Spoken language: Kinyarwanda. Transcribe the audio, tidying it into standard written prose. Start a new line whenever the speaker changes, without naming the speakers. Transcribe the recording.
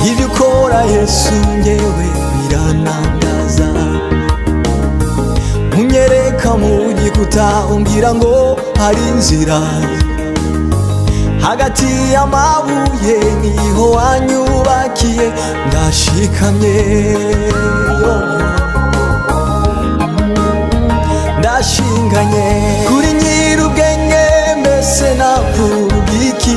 ibyo ukora Yesu njyewe biranangaza. Unyereka mu gikuta umbwira ngo hari inzira, hagati y'amabuye niho wanyubakiye, ndashikamye ndashinganye kuri nyir'ubwenge, mbese navuga iki?